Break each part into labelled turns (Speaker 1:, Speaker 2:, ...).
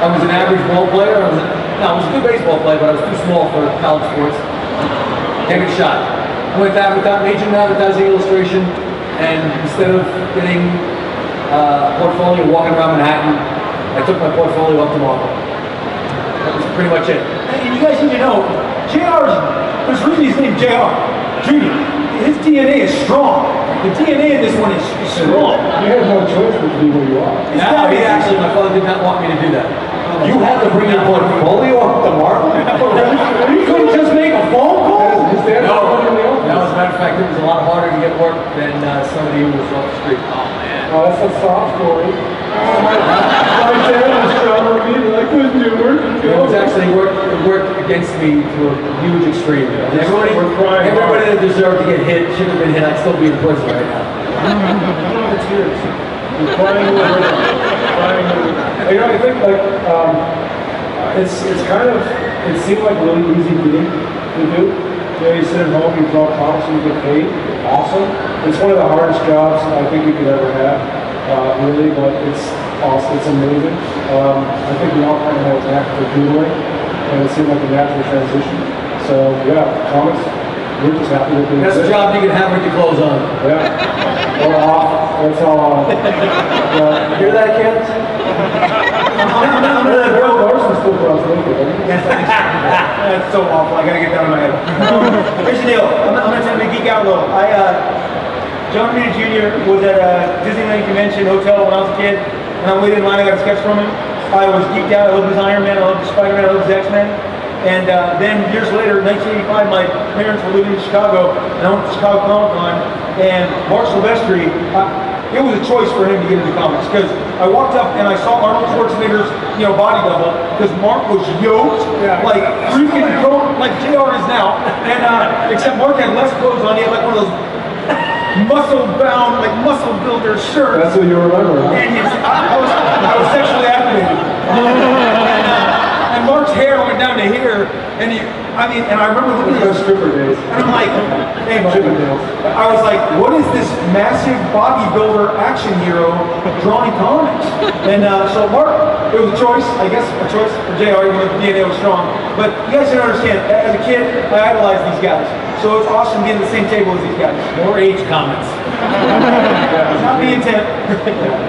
Speaker 1: I was an average ball player. I was a good baseball player, but I was too small for college sports. Take a shot. I went to majored in advertising illustration, and instead of getting a portfolio walking around Manhattan, I took my portfolio up to Marvel. That was pretty much it.
Speaker 2: And you guys need to know, there's a reason he's named JR, Junior. His DNA is strong. The DNA in this one is strong.
Speaker 3: You have no choice but to be where you are.
Speaker 1: Actually, my father did not want me to do that. You had to bring your portfolio up to Marvel? You couldn't just make a phone call?
Speaker 3: His dad
Speaker 1: No,
Speaker 3: was running the office.
Speaker 1: as a matter of fact, it was a lot harder to get work than somebody who was off the street. Oh, man.
Speaker 3: Oh, that's a soft story. My dad was trying to read it. I couldn't do work.
Speaker 1: It was actually worked against me to a huge extreme. Everybody that deserved to get hit should have been hit. I'd still be in prison right now.
Speaker 3: It's tears. You're crying over it. Crying over it. You know, I think like it's kind of it seemed like a really easy thing to do. You know, you sit at home, you draw comics, and you get paid. Awesome. It's one of the hardest jobs I think you could ever have, really. But it's awesome. It's amazing. I think we all kind of have a knack for doodling, and it seemed like a natural transition. So yeah, comics. We're just happy that they
Speaker 1: That's a
Speaker 3: exist.
Speaker 1: job you can have with your clothes on.
Speaker 3: Yeah. Or off. That's all on.
Speaker 1: Hear that, kids?
Speaker 3: I'm gonna go Larson still across Lincoln.
Speaker 2: That's so awful. I gotta get down in my head. Here's the deal. I'm gonna tell you to geek out a little. John Romita Jr. was at a Disneyland convention hotel when I was a kid, and I waited in line. I got a sketch from him. I was geeked out. I loved his Iron Man. I loved his Spider-Man. I loved his X-Men. And then years later, 1985, my parents were living in Chicago, and I went to Chicago Comic Con, and Mark Silvestry, it was a choice for him to get into comics, because I walked up and I saw Arnold Schwarzenegger's, body double, because Mark was yoked, like freaking grown, like JR is now, and except Mark had less clothes on. He had like one of those muscle-bound, like muscle builder shirts.
Speaker 3: That's what you remember, huh?
Speaker 2: And I was sexually activated. And Mark's hair went down to here, and I remember looking at
Speaker 3: Those stripper days.
Speaker 2: and I'm like, hey, Mark.
Speaker 3: Chippendales.
Speaker 2: I was like, what is this massive bodybuilder action hero drawing comics? And so Mark, it was a choice, I guess, a choice for JR, even though the DNA was strong. But you guys don't understand, as a kid, I idolized these guys. So it's awesome being at the same table as these guys.
Speaker 1: More age comments.
Speaker 2: It's not the intent.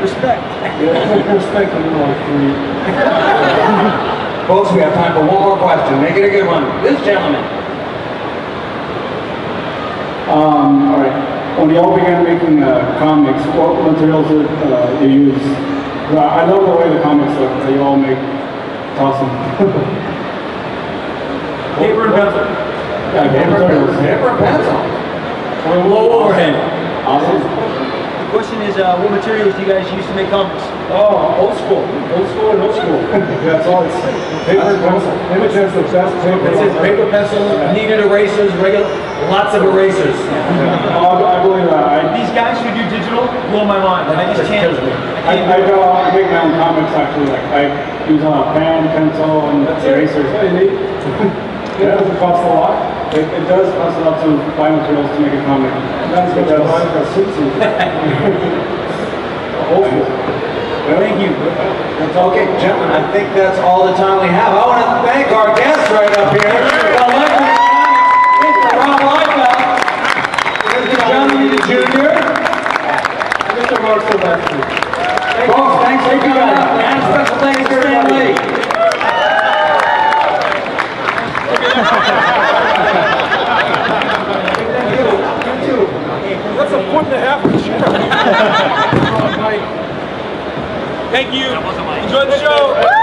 Speaker 2: Respect.
Speaker 3: Yeah, respect them like three.
Speaker 4: Folks, we have time for one more question. Make it a good one. This gentleman.
Speaker 3: All right. When you all began making comics, what materials did you use? I love the way the comics look that you all make. It's awesome.
Speaker 2: Paper and pencil.
Speaker 3: Yeah, materials.
Speaker 4: Paper and pencil.
Speaker 1: Low overhead.
Speaker 3: Awesome.
Speaker 2: The question is, what materials do you guys use to make comics?
Speaker 3: Oh, old school and old school. That's all. It's paper and pencil. Image has the best paper.
Speaker 1: It says paper, pencil, needed erasers, lots of erasers.
Speaker 3: I believe that.
Speaker 2: These guys who do digital blow my mind. I just can't.
Speaker 3: I make my own comics actually. Like I use pen, pencil, and erasers. It doesn't cost a lot. It does cost a lot to buy materials to make a comic. That's what that's
Speaker 2: Thank you.
Speaker 4: Okay, gentlemen, I think that's all the time we have. I want to thank our guests right up here. Mr. Rob Liefeld, Mr. John Romita Jr.,
Speaker 3: and Mr. Mark Silvestry.
Speaker 4: folks, thanks for coming up. And special thanks to Stan Lee.
Speaker 2: That's a foot and a half of chair. Thank you. Enjoy the show.